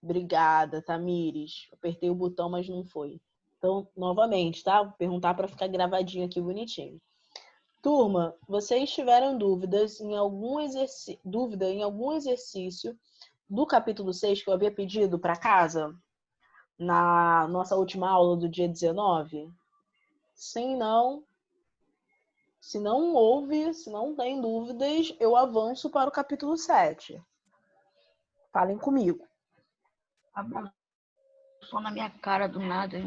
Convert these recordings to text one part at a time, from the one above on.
Obrigada, Tamires. Apertei o botão, mas não foi. Então, novamente, tá? Vou perguntar para ficar gravadinho aqui bonitinho. Turma, vocês tiveram dúvida em algum exercício do capítulo 6 que eu havia pedido para casa na nossa última aula do dia 19? Sim, não. Se não houve, se não tem dúvidas, eu avanço para o capítulo 7. Falem comigo. Só na minha cara do nada.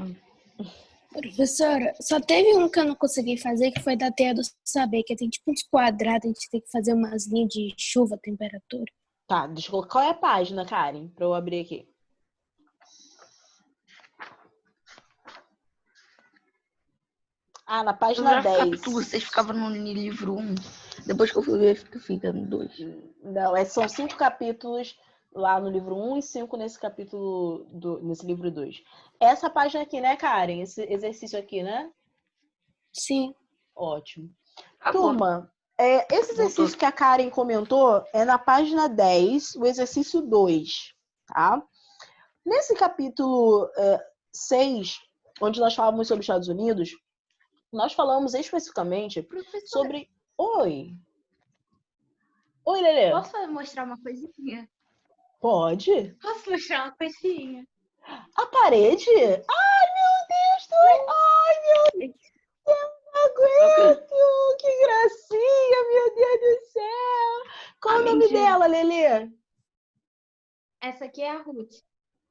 Professora, só teve um que eu não consegui fazer, que foi da Terra do Saber, que tem tipo uns quadrados, a gente tem que fazer umas linhas de chuva, temperatura. Tá, deixa eu colocar. Qual é a página, Karen? Para eu abrir aqui. Ah, na página 10. Capítulo 6 ficava no livro 1. Depois que eu fui ver, fica no 2. Não, são 5 capítulos lá no livro 1 e 5 nesse nesse livro 2. Essa página aqui, né, Karen? Esse exercício aqui, né? Sim. Ótimo. Turma, esse exercício que a Karen comentou é na página 10, o exercício 2, tá? Nesse capítulo 6, onde nós falamos sobre os Estados Unidos, nós falamos especificamente sobre... Oi, Lelê. Posso mostrar uma coisinha? Pode? Posso mostrar uma coisinha? A parede? Ai, meu Deus! Ai, meu Deus! Não aguento! Que gracinha, meu Deus do céu! Qual o nome dela, Lelê? Essa aqui é a Ruth.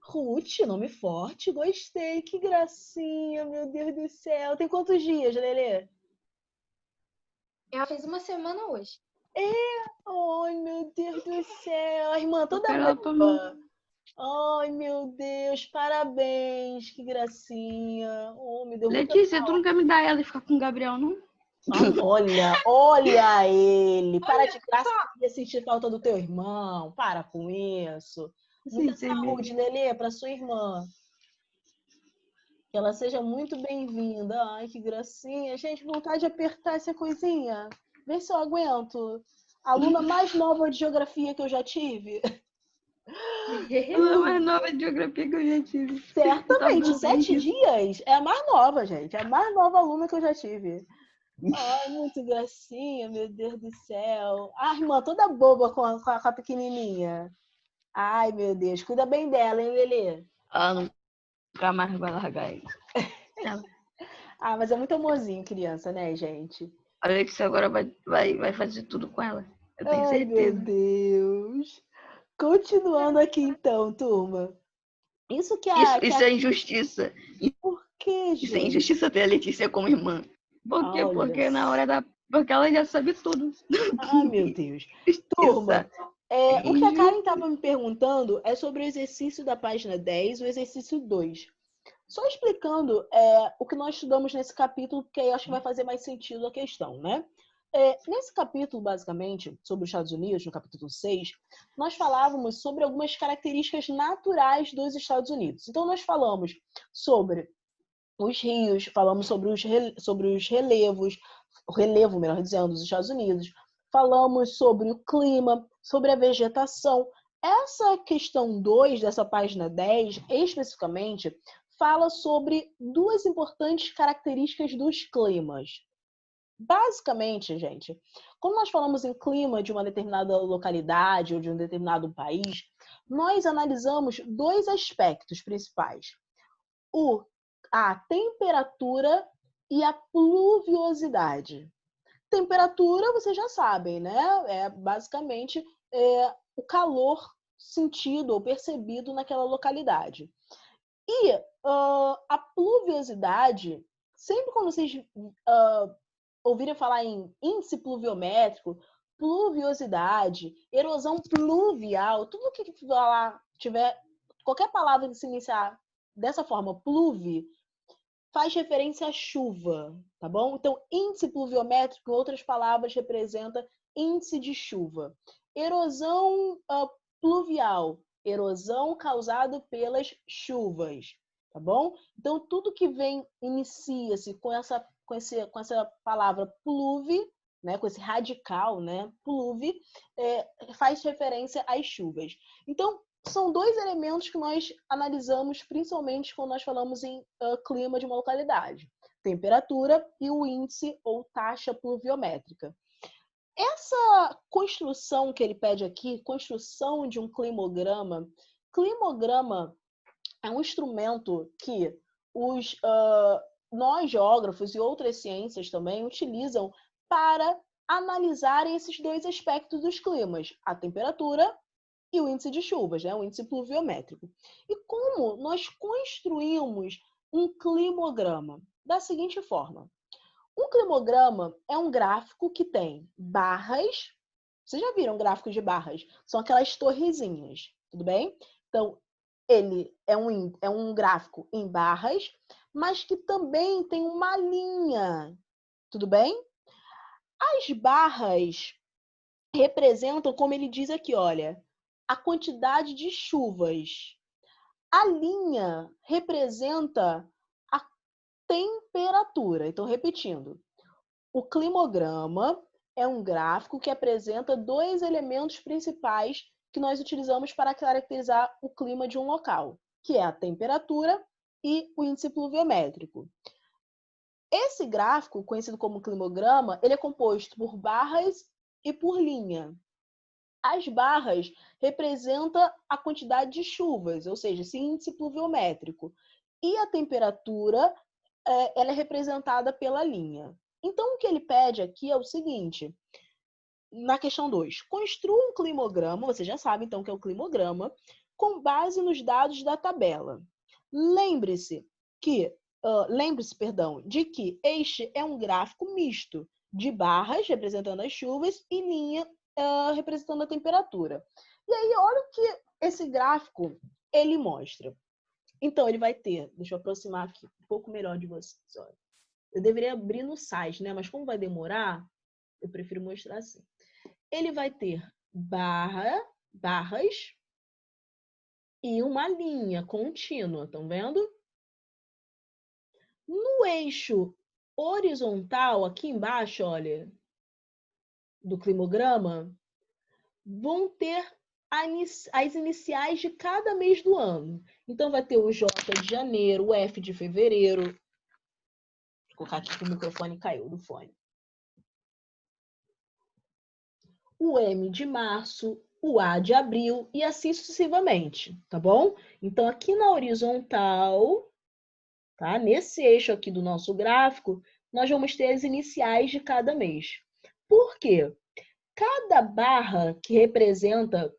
Ruth, nome forte, gostei. Que gracinha, meu Deus do céu. Tem quantos dias, Lelê? Ela fez uma semana hoje. Ai, meu Deus do céu. A irmã toda boa. Ai, meu Deus, parabéns. Que gracinha. Oh, me deu muita Letícia, tu não quer me dar ela e ficar com o Gabriel, não? Olha ele. Para de graça e sentir falta do teu irmão. Para com isso. Muita saúde, Lelê, para sua irmã. Que ela seja muito bem-vinda. Ai, que gracinha. Gente, vontade de apertar essa coisinha. Vê se eu aguento. A aluna mais nova de geografia que eu já tive. Ela é a mais nova de geografia que eu já tive. Certamente, 7 dias é a mais nova, gente. É a mais nova aluna que eu já tive. Ai, muito gracinha, meu Deus do céu. A irmã toda boba com a pequenininha. Ai, meu Deus. Cuida bem dela, hein, Lelê? Ela nunca mais vai largar ele. Ah, mas é muito amorzinho criança, né, gente? A Letícia agora vai fazer tudo com ela. Eu tenho certeza. Meu Deus. Continuando aqui então, turma. Isso é injustiça. Por que, gente? Isso é injustiça ter a Letícia como irmã. Por quê? Porque na hora da... Porque ela já sabe tudo. Ah, meu Deus. Turma, o que a Karen estava me perguntando é sobre o exercício da página 10, o exercício 2. Só explicando o que nós estudamos nesse capítulo, porque aí acho que vai fazer mais sentido a questão, né? Nesse capítulo, basicamente, sobre os Estados Unidos, no capítulo 6, nós falávamos sobre algumas características naturais dos Estados Unidos. Então, nós falamos sobre os rios, falamos sobre os relevos, o relevo, melhor dizendo, dos Estados Unidos, falamos sobre o clima, sobre a vegetação. Essa questão 2 dessa página 10, especificamente, fala sobre duas importantes características dos climas. Basicamente, gente, quando nós falamos em clima de uma determinada localidade ou de um determinado país, nós analisamos dois aspectos principais. A temperatura e a pluviosidade. Temperatura, vocês já sabem, né? É basicamente o calor sentido ou percebido naquela localidade. E a pluviosidade, sempre quando vocês ouvirem falar em índice pluviométrico, pluviosidade, erosão pluvial, tudo que tiver, qualquer palavra que se iniciar dessa forma, pluve, faz referência à chuva, tá bom? Então, índice pluviométrico, em outras palavras, representa índice de chuva. Erosão pluvial, erosão causada pelas chuvas, tá bom? Então, tudo que inicia-se com essa palavra pluve, né, com esse radical, né, pluve, faz referência às chuvas. Então, são dois elementos que nós analisamos principalmente quando nós falamos em clima de uma localidade. Temperatura e o índice ou taxa pluviométrica. Essa construção que ele pede aqui, construção de um climograma, climograma é um instrumento que nós, geógrafos e outras ciências também, utilizam para analisar esses dois aspectos dos climas, a temperatura e o índice de chuvas, né? O índice pluviométrico. E como nós construímos um climograma? Da seguinte forma. Um climograma é um gráfico que tem barras. Vocês já viram gráficos de barras? São aquelas torrezinhas, tudo bem? Então, ele é um gráfico em barras, mas que também tem uma linha, tudo bem? As barras representam, como ele diz aqui, olha, a quantidade de chuvas. A linha representa a temperatura. Então, repetindo, o climograma é um gráfico que apresenta dois elementos principais que nós utilizamos para caracterizar o clima de um local, que é a temperatura e o índice pluviométrico. Esse gráfico, conhecido como climograma, ele é composto por barras e por linha. As barras representam a quantidade de chuvas, ou seja, esse índice pluviométrico. E a temperatura, ela é representada pela linha. Então, o que ele pede aqui é o seguinte, na questão 2, construa um climograma, você já sabe então que é o climograma, com base nos dados da tabela. Lembre-se, de que este é um gráfico misto de barras representando as chuvas e linha representando a temperatura. E aí, olha o que esse gráfico ele mostra. Então, ele vai ter, deixa eu aproximar aqui um pouco melhor de vocês. Olha. Eu deveria abrir no site, né? Mas como vai demorar, eu prefiro mostrar assim. Ele vai ter barras e uma linha contínua, estão vendo? No eixo horizontal, aqui embaixo, olha, do climograma, vão ter as iniciais de cada mês do ano. Então, vai ter o J de janeiro, o F de fevereiro. Vou colocar aqui que o microfone caiu do fone. O M de março, o A de abril e assim sucessivamente, tá bom? Então, aqui na horizontal, tá? Nesse eixo aqui do nosso gráfico, nós vamos ter as iniciais de cada mês. Por quê? Cada barra que representa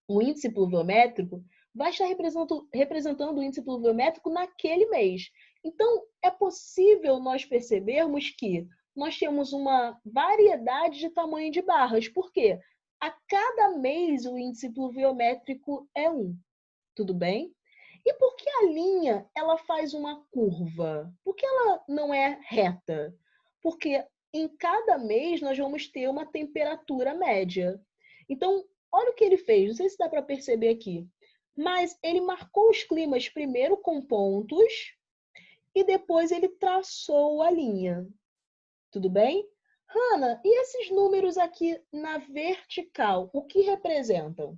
o índice pluviométrico vai estar representando o índice pluviométrico naquele mês. Então, é possível nós percebermos que nós temos uma variedade de tamanho de barras. Por quê? A cada mês o índice pluviométrico é 1. Tudo bem? E por que a linha ela faz uma curva? Por que ela não é reta? Porque em cada mês nós vamos ter uma temperatura média. Então, olha o que ele fez. Não sei se dá para perceber aqui. Mas ele marcou os climas primeiro com pontos e depois ele traçou a linha. Tudo bem? Hannah, e esses números aqui na vertical, o que representam?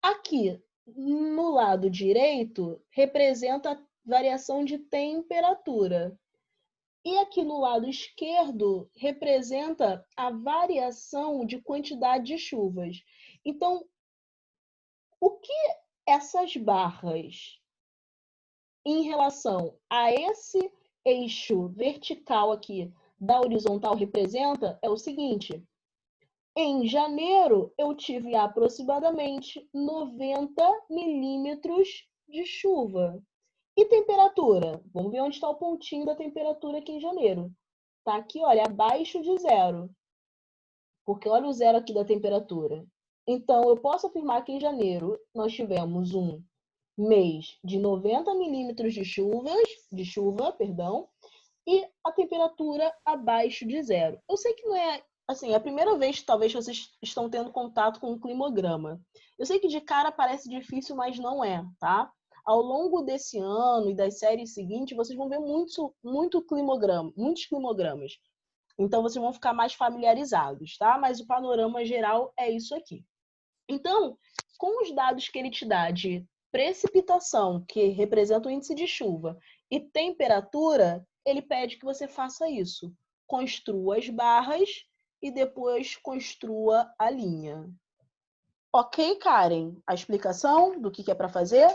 Aqui, no lado direito, representa a variação de temperatura. E aqui no lado esquerdo, representa a variação de quantidade de chuvas. Então, o que essas barras, em relação a esse eixo vertical aqui da horizontal representa, é o seguinte. Em janeiro, eu tive aproximadamente 90 milímetros de chuva. E temperatura? Vamos ver onde está o pontinho da temperatura aqui em janeiro. Está aqui, olha, abaixo de 0. Porque olha o 0 aqui da temperatura. Então, eu posso afirmar que em janeiro nós tivemos um mês de 90 milímetros de chuva, e a temperatura abaixo de 0. Eu sei que não é assim, é a primeira vez que talvez vocês estão tendo contato com um climograma. Eu sei que de cara parece difícil, mas não é, tá? Ao longo desse ano e das séries seguintes, vocês vão ver muitos climogramas. Então, vocês vão ficar mais familiarizados, tá? Mas o panorama geral é isso aqui. Então, com os dados que ele te dá de precipitação, que representa o índice de chuva, e temperatura, ele pede que você faça isso. Construa as barras e depois construa a linha. Ok, Karen? A explicação do que é para fazer?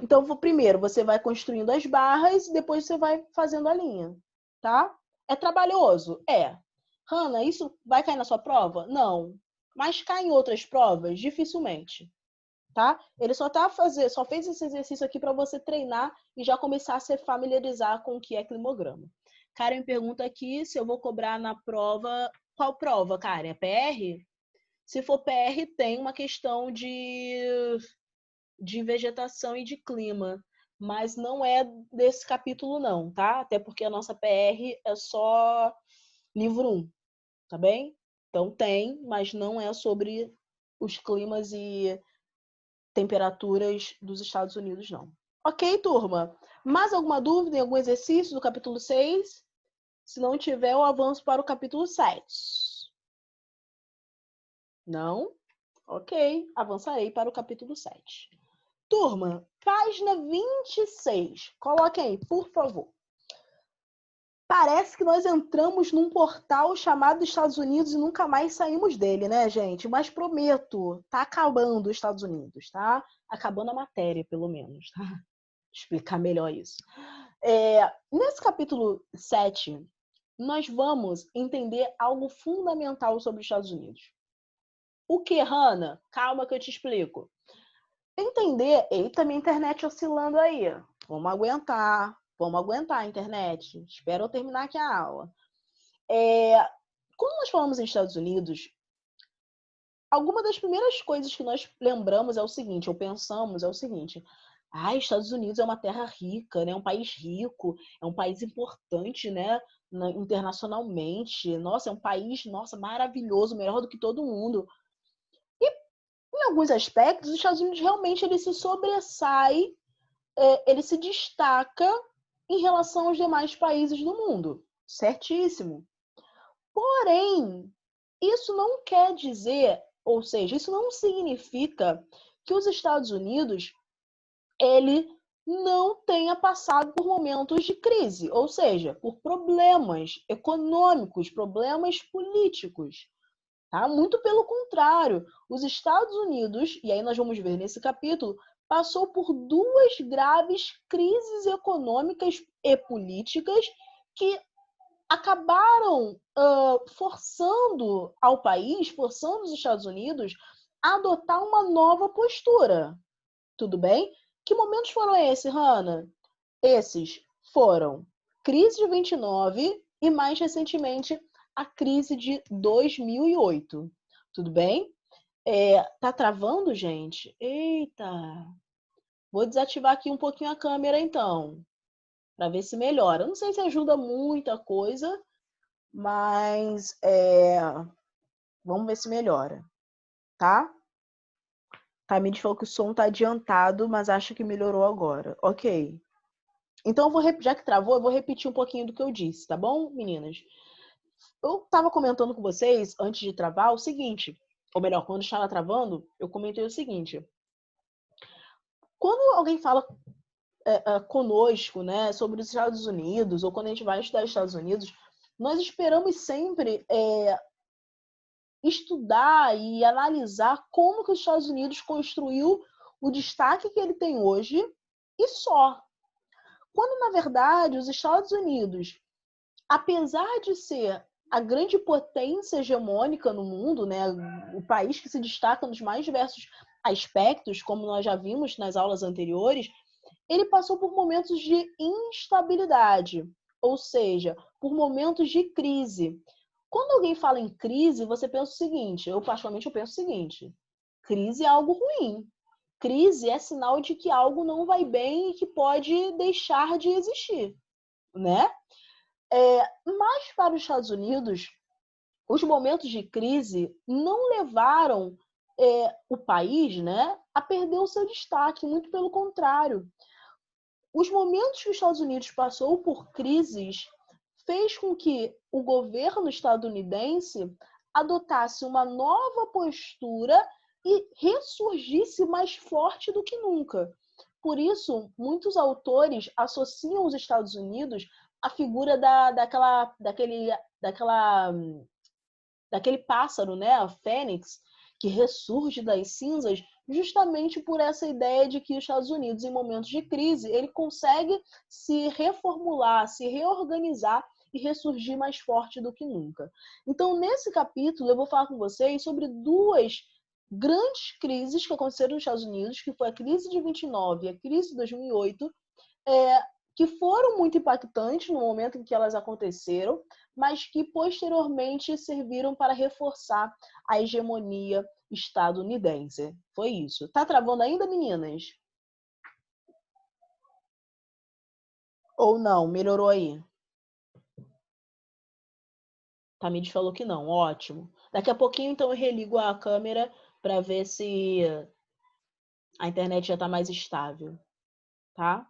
Então, primeiro você vai construindo as barras e depois você vai fazendo a linha, tá? É trabalhoso? É. Hanna, isso vai cair na sua prova? Não. Mas cai em outras provas? Dificilmente, tá? Ele só fez esse exercício aqui para você treinar e já começar a se familiarizar com o que é climograma. Karen pergunta aqui se eu vou cobrar na prova. Qual prova, Karen? É PR? Se for PR, tem uma questão de vegetação e de clima, mas não é desse capítulo não, tá? Até porque a nossa PR é só livro 1, tá bem? Então tem, mas não é sobre os climas e temperaturas dos Estados Unidos, não. Ok, turma? Mais alguma dúvida em algum exercício do capítulo 6? Se não tiver, eu avanço para o capítulo 7. Não? Ok, avançarei para o capítulo 7. Turma, página 26. Coloquem aí, por favor. Parece que nós entramos num portal chamado Estados Unidos e nunca mais saímos dele, né, gente? Mas prometo, tá acabando os Estados Unidos, tá? Acabando a matéria, pelo menos, tá? Vou explicar melhor isso. Nesse capítulo 7, nós vamos entender algo fundamental sobre os Estados Unidos. O que, Hanna? Calma que eu te explico. Entender, eita, minha internet oscilando aí. Vamos aguentar a internet. Espero eu terminar aqui a aula. Quando nós falamos em Estados Unidos, alguma das primeiras coisas que nós lembramos é o seguinte, ou pensamos é o seguinte: Estados Unidos é uma terra rica, né? Um país rico, é um país importante, né? Internacionalmente. Nossa, é um país, nossa, maravilhoso, melhor do que todo mundo. Em alguns aspectos, os Estados Unidos realmente ele se sobressai, ele se destaca em relação aos demais países do mundo. Certíssimo. Porém, isso não quer dizer, ou seja, isso não significa que os Estados Unidos ele não tenha passado por momentos de crise, ou seja, por problemas econômicos, problemas políticos. Tá? Muito pelo contrário, os Estados Unidos, e aí nós vamos ver nesse capítulo, passou por 2 graves crises econômicas e políticas que acabaram forçando ao país, forçando os Estados Unidos a adotar uma nova postura. Tudo bem? Que momentos foram esses, Hanna? Esses foram crise de 29 e, mais recentemente, a crise de 2008. Tudo bem? Tá travando, gente? Eita! Vou desativar aqui um pouquinho a câmera, então, para ver se melhora. Não sei se ajuda muita coisa, mas vamos ver se melhora, tá? Tá, me falou que o som tá adiantado, mas acho que melhorou agora. Ok. Então, já que travou, eu vou repetir um pouquinho do que eu disse, tá bom, meninas? Eu estava comentando com vocês, antes de travar, o seguinte, ou melhor, quando estava travando, eu comentei o seguinte. Quando alguém fala conosco, né, sobre os Estados Unidos, ou quando a gente vai estudar os Estados Unidos, nós esperamos sempre estudar e analisar como que os Estados Unidos construiu o destaque que ele tem hoje e só. Quando, na verdade, os Estados Unidos, apesar de ser a grande potência hegemônica no mundo, né, o país que se destaca nos mais diversos aspectos, como nós já vimos nas aulas anteriores, ele passou por momentos de instabilidade, ou seja, por momentos de crise. Quando alguém fala em crise, você pensa o seguinte, eu particularmente penso o seguinte: crise é algo ruim. Crise é sinal de que algo não vai bem e que pode deixar de existir, né? Mas para os Estados Unidos, os momentos de crise não levaram o país, né, a perder o seu destaque, muito pelo contrário. Os momentos que os Estados Unidos passou por crises fez com que o governo estadunidense adotasse uma nova postura e ressurgisse mais forte do que nunca. Por isso, muitos autores associam os Estados Unidos à figura daquele pássaro, né, a fênix, que ressurge das cinzas, justamente por essa ideia de que os Estados Unidos, em momentos de crise, ele consegue se reformular, se reorganizar e ressurgir mais forte do que nunca. Então, nesse capítulo, eu vou falar com vocês sobre duas grandes crises que aconteceram nos Estados Unidos, que foi a crise de 29 e a crise de 2008, que foram muito impactantes no momento em que elas aconteceram, mas que posteriormente serviram para reforçar a hegemonia estadunidense. Foi isso. Tá travando ainda, meninas? Ou não? Melhorou aí? Tamires falou que não. Ótimo. Daqui a pouquinho, então, eu religo a câmera para ver se a internet já está mais estável. Tá?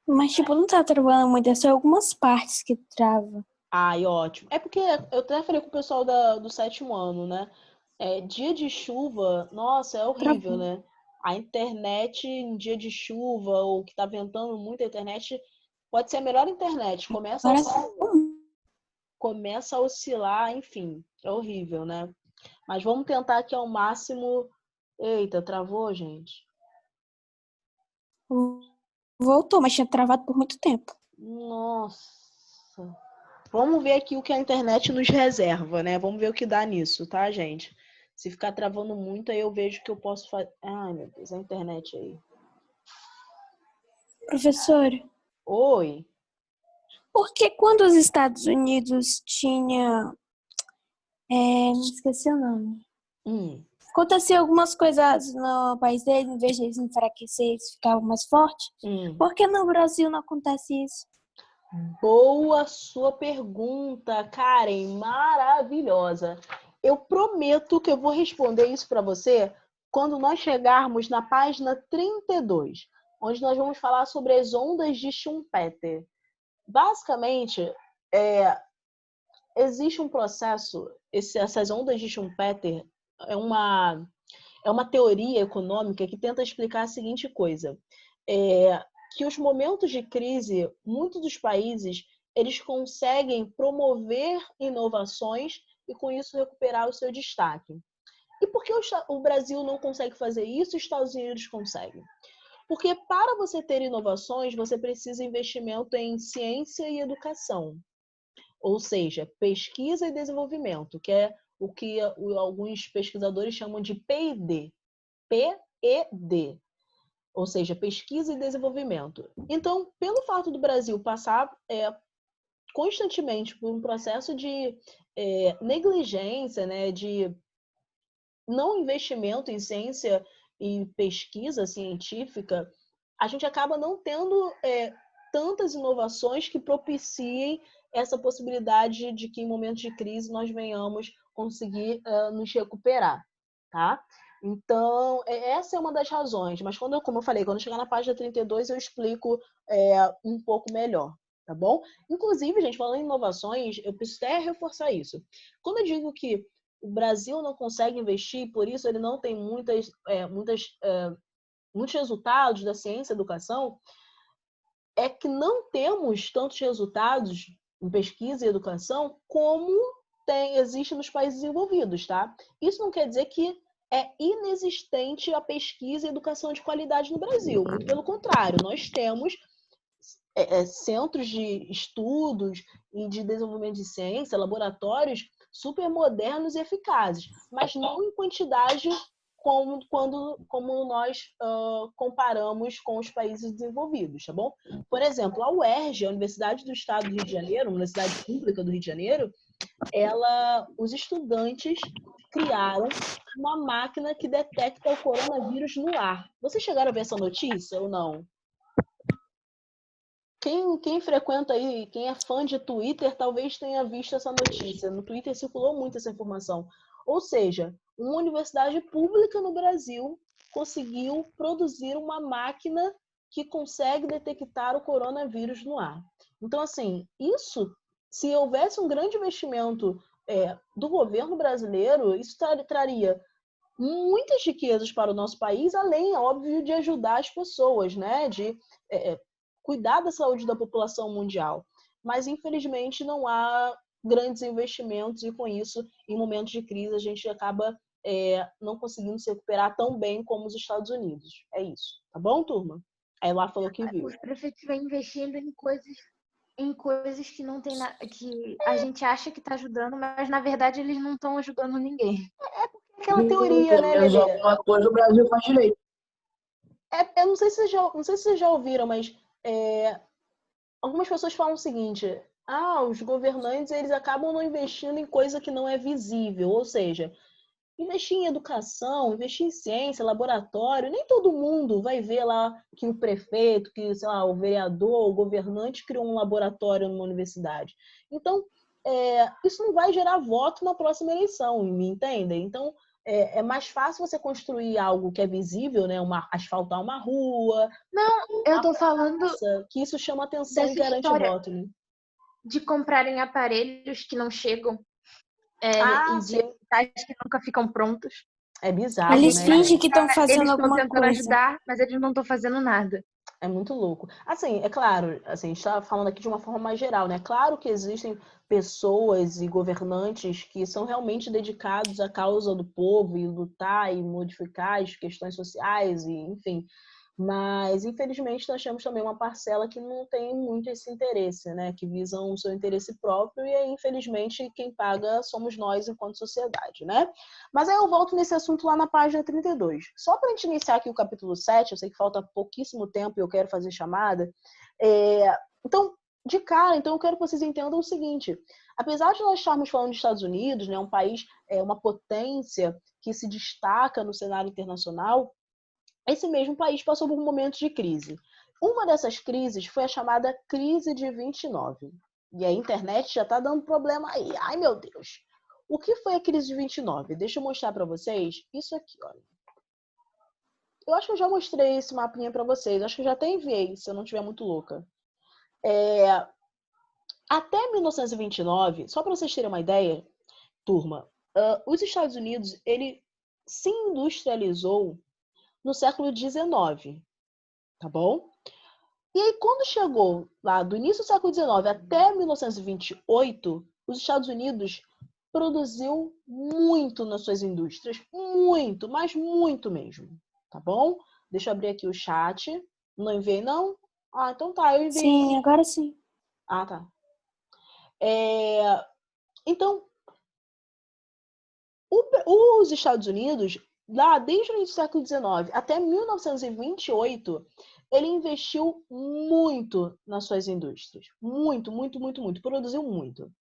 Mas, tipo, não tá travando muito, é só algumas partes que trava. Ai, ótimo. É porque eu até falei com o pessoal do 7º ano, né? Dia de chuva, nossa, é horrível, né? A internet em dia de chuva ou que tá ventando muito a internet, pode ser a melhor internet. Começa a oscilar, enfim, é horrível, né? Mas vamos tentar aqui ao máximo. Eita, travou, gente? Voltou, mas tinha travado por muito tempo. Nossa. Vamos ver aqui o que a internet nos reserva, né? Vamos ver o que dá nisso, tá, gente? Se ficar travando muito, aí eu vejo que eu posso fazer. Ai, meu Deus, a internet aí. Professor, Oi. porque quando os Estados Unidos tinha... me esqueci o nome. Acontecia algumas coisas no país deles, em vez de eles enfraquecer, eles ficavam mais fortes. Por que no Brasil não acontece isso? Boa sua pergunta, Karen, maravilhosa. Eu prometo que eu vou responder isso para você quando nós chegarmos na página 32, onde nós vamos falar sobre as ondas de Schumpeter. Basicamente, existe um processo, essas ondas de Schumpeter é uma teoria econômica que tenta explicar a seguinte coisa, que os momentos de crise, muitos dos países, eles conseguem promover inovações e com isso recuperar o seu destaque. E por que o Brasil não consegue fazer isso e os Estados Unidos conseguem? Porque para você ter inovações, você precisa de investimento em ciência e educação. Ou seja, pesquisa e desenvolvimento, que é o que alguns pesquisadores chamam de P&D. P-E-D. Ou seja, pesquisa e desenvolvimento. Então, pelo fato do Brasil passar constantemente por um processo de negligência, né, de não investimento em ciência e pesquisa científica, a gente acaba não tendo tantas inovações que propiciem essa possibilidade de que em momentos de crise nós venhamos conseguir nos recuperar, tá? Então, essa é uma das razões, mas como eu falei, quando chegar na página 32 eu explico um pouco melhor, tá bom? Inclusive, gente, falando em inovações, eu preciso até reforçar isso. Quando eu digo que o Brasil não consegue investir, por isso ele não tem muitos resultados da ciência e educação, é que não temos tantos resultados em pesquisa e educação como existe nos países desenvolvidos, tá? Isso não quer dizer que é inexistente a pesquisa e educação de qualidade no Brasil. Muito pelo contrário, nós temos centros de estudos e de desenvolvimento de ciência, laboratórios super modernos e eficazes, mas não em quantidade como nós comparamos com os países desenvolvidos, tá bom? Por exemplo, a UERJ, a Universidade do Estado do Rio de Janeiro, uma universidade pública do Rio de Janeiro, os estudantes criaram uma máquina que detecta o coronavírus no ar. Vocês chegaram a ver essa notícia ou não? Quem frequenta aí, quem é fã de Twitter, talvez tenha visto essa notícia. No Twitter circulou muito essa informação. Ou seja, uma universidade pública no Brasil conseguiu produzir uma máquina que consegue detectar o coronavírus no ar. Então, assim, isso, se houvesse um grande investimento do governo brasileiro, isso traria muitas riquezas para o nosso país, além, óbvio, de ajudar as pessoas, né? De cuidar da saúde da população mundial. Mas, infelizmente, não há grandes investimentos e, com isso, em momentos de crise, a gente acaba não conseguindo se recuperar tão bem como os Estados Unidos. É isso. Tá bom, turma? Aí lá falou que viu. Os prefeitos vêm investindo em coisas que não tem que a gente acha que está ajudando, mas na verdade eles não estão ajudando ninguém. Aquela teoria, né, Lelê? Alguma coisa o Brasil faz direito. Eu não sei se vocês já ouviram, mas algumas pessoas falam o seguinte: os governantes eles acabam não investindo em coisa que não é visível, ou seja, investir em educação, investir em ciência, laboratório, nem todo mundo vai ver lá que o prefeito, que, sei lá, o vereador, o governante criou um laboratório numa universidade. Então, isso não vai gerar voto na próxima eleição, me entendem? Então, é mais fácil você construir algo que é visível, né? Asfaltar uma rua. Não, eu tô falando que isso chama atenção e garante voto, né? De comprarem aparelhos que não chegam digitais que nunca ficam prontos. É bizarro, eles né? Fingem que estão fazendo alguma coisa. Eles estão tentando ajudar, mas eles não estão fazendo nada. É muito louco. Assim, é claro, assim, a gente está falando aqui de uma forma mais geral, né? Claro que existem pessoas e governantes que são realmente dedicados à causa do povo e lutar e modificar as questões sociais e, enfim. Mas, infelizmente, nós temos também uma parcela que não tem muito esse interesse, né? Que visam o seu interesse próprio e, aí, infelizmente, quem paga somos nós enquanto sociedade, né? Mas aí eu volto nesse assunto lá na página 32. Só para a gente iniciar aqui o capítulo 7, eu sei que falta pouquíssimo tempo e eu quero fazer chamada. Então, de cara, eu quero que vocês entendam o seguinte: apesar de nós estarmos falando dos Estados Unidos, né, um país, uma potência que se destaca no cenário internacional, esse mesmo país passou por momentos de crise. Uma dessas crises foi a chamada crise de 29. E a internet já está dando problema aí. Ai, meu Deus! O que foi a crise de 29? Deixa eu mostrar para vocês isso aqui, olha. Eu acho que eu já mostrei esse mapinha para vocês. Acho que eu já até enviei, se eu não estiver muito louca. Até 1929, só para vocês terem uma ideia, turma, os Estados Unidos, ele se industrializou no século XIX, tá bom? E aí, quando chegou lá do início do século XIX até 1928, os Estados Unidos produziu muito nas suas indústrias. Muito, mas muito mesmo, tá bom? Deixa eu abrir aqui o chat. Não enviei, não? Ah, então tá, eu enviei. Sim, agora sim. Ah, tá. Então, os Estados Unidos, lá desde o início do século XIX até 1928, ele investiu muito nas suas indústrias. Muito, muito, muito, muito. Produziu muito.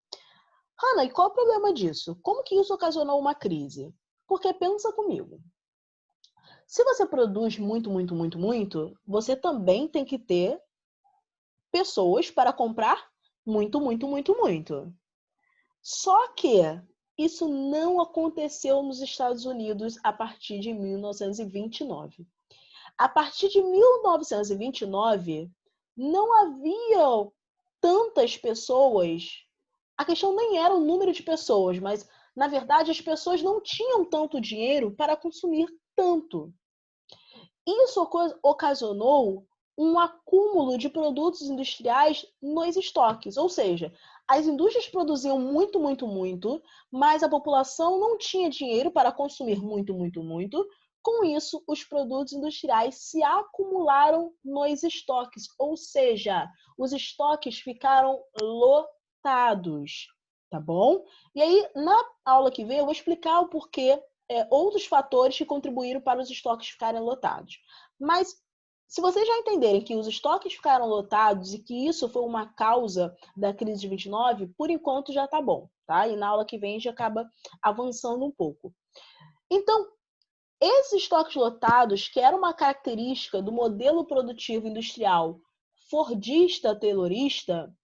Hannah, e qual é o problema disso? Como que isso ocasionou uma crise? Porque pensa comigo. Se você produz muito, muito, muito, muito, você também tem que ter pessoas para comprar muito, muito, muito, muito. Só que isso não aconteceu nos Estados Unidos a partir de 1929. A partir de 1929, não havia tantas pessoas. A questão nem era o número de pessoas, mas, na verdade, as pessoas não tinham tanto dinheiro para consumir tanto. Isso ocasionou um acúmulo de produtos industriais nos estoques, ou seja, as indústrias produziam muito, muito, muito, mas a população não tinha dinheiro para consumir muito, muito, muito. Com isso, os produtos industriais se acumularam nos estoques, ou seja, os estoques ficaram lotados, tá bom? E aí, na aula que vem, eu vou explicar o porquê, outros fatores que contribuíram para os estoques ficarem lotados. Mas, se vocês já entenderem que os estoques ficaram lotados e que isso foi uma causa da crise de 29, por enquanto já tá bom, tá? E na aula que vem a gente acaba avançando um pouco. Então, esses estoques lotados, que era uma característica do modelo produtivo industrial fordista-taylorista,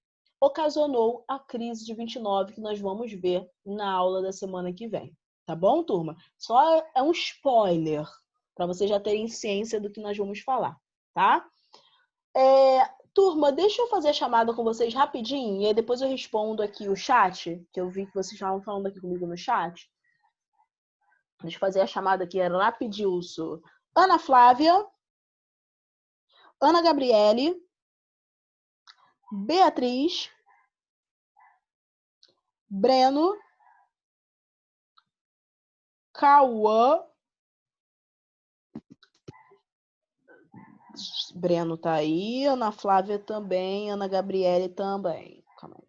ocasionou a crise de 29, que nós vamos ver na aula da semana que vem. Tá bom, turma? Só é um spoiler, para vocês já terem ciência do que nós vamos falar, tá? Turma, deixa eu fazer a chamada com vocês rapidinho e aí depois eu respondo aqui o chat, que eu vi que vocês estavam falando aqui comigo no chat. Deixa eu fazer a chamada aqui rapidinho. Ana Flávia, Ana Gabriele, Beatriz, Breno, Cauã, Breno tá aí, Ana Flávia também, Ana Gabriele também. Calma aí.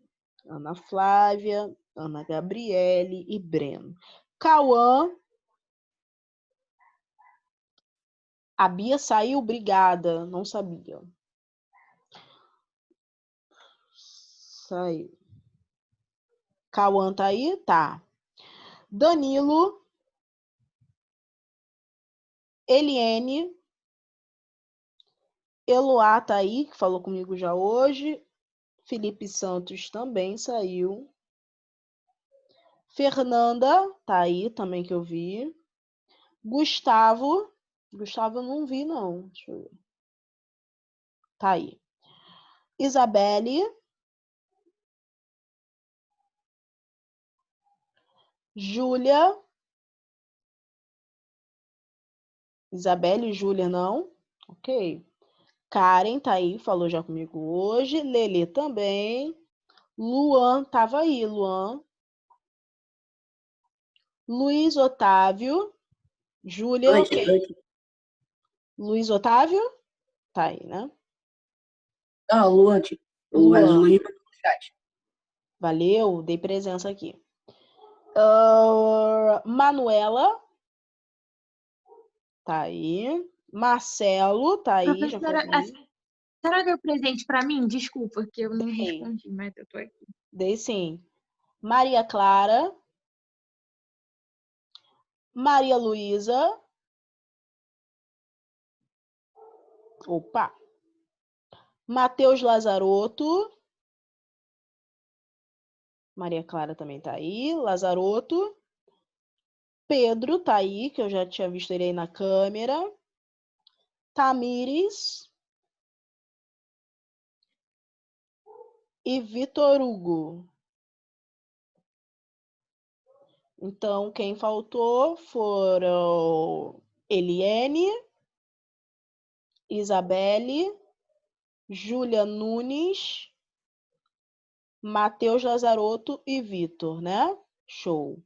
Ana Flávia, Ana Gabriele e Breno. Cauã. A Bia saiu, obrigada. Não sabia. Saiu. Cauã tá aí? Tá. Danilo. Eliene. Eloá tá aí, que falou comigo já hoje. Felipe Santos também saiu. Fernanda tá aí também, que eu vi. Gustavo. Gustavo eu não vi, não. Deixa eu ver. Tá aí. Isabelle. Júlia. Isabelle e Júlia, não? Ok. Karen tá aí, falou já comigo hoje. Lelê também. Luan tava aí, Luan. Luiz Otávio. Júlia, ok. Luiz Otávio? Tá aí, né? Ah, Luan, tipo. Luan. Luiz no chat. Valeu, dei presença aqui. Manuela. Tá aí. Marcelo, tá aí. Já Professora, a senhora deu presente para mim? Desculpa, que eu não respondi, mas eu tô aqui. Dei sim. Maria Clara. Maria Luísa. Opa. Matheus Lazarotto. Maria Clara também tá aí. Lazarotto. Pedro tá aí, que eu já tinha visto ele aí na câmera. Tamires. E Vitor Hugo. Então, quem faltou foram Eliene, Isabelle, Júlia Nunes, Matheus Lazarotto e Vitor, né? Show.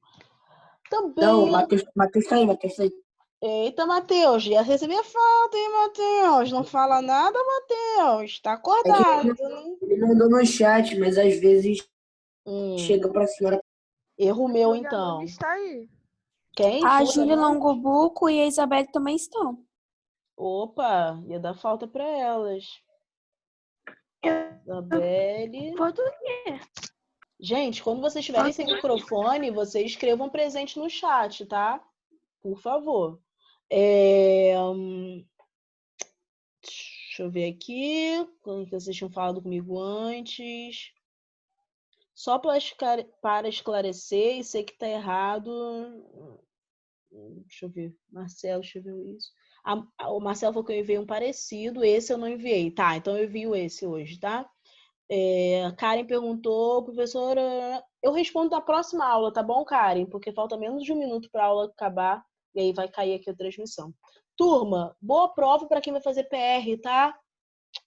Também... Não, Matheus tá aí, Matheus tá aí. Eita, Matheus, ia receber falta, hein, Matheus? Não fala nada, Matheus. Tá acordado, né? Ele mandou no chat, mas às vezes chega pra senhora. Erro meu, então. Está aí. Quem? A Júlia Júlia Nunes? Longobuco e a Isabelle também estão. Opa, ia dar falta para elas. Isabelle. Gente, quando vocês estiverem sem microfone, vocês escrevam presente no chat, tá? Por favor. Deixa eu ver aqui. Quando que vocês tinham falado comigo antes. Só para esclarecer e sei que tá errado. Deixa eu ver. Marcelo escreveu isso. O Marcelo falou que eu enviei um parecido. Esse eu não enviei. Tá, então eu envio esse hoje, tá? Karen perguntou, professora... Eu respondo na próxima aula, tá bom, Karen? Porque falta menos de 1 minuto para a aula acabar. E aí vai cair aqui a transmissão. Turma, boa prova para quem vai fazer PR, tá?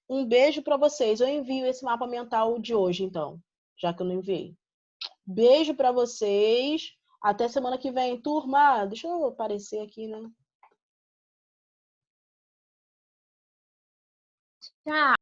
Um beijo para vocês. Eu envio esse mapa mental de hoje, então. Já que eu não enviei. Beijo para vocês. Até semana que vem. Turma, deixa eu aparecer aqui, né? Tchau.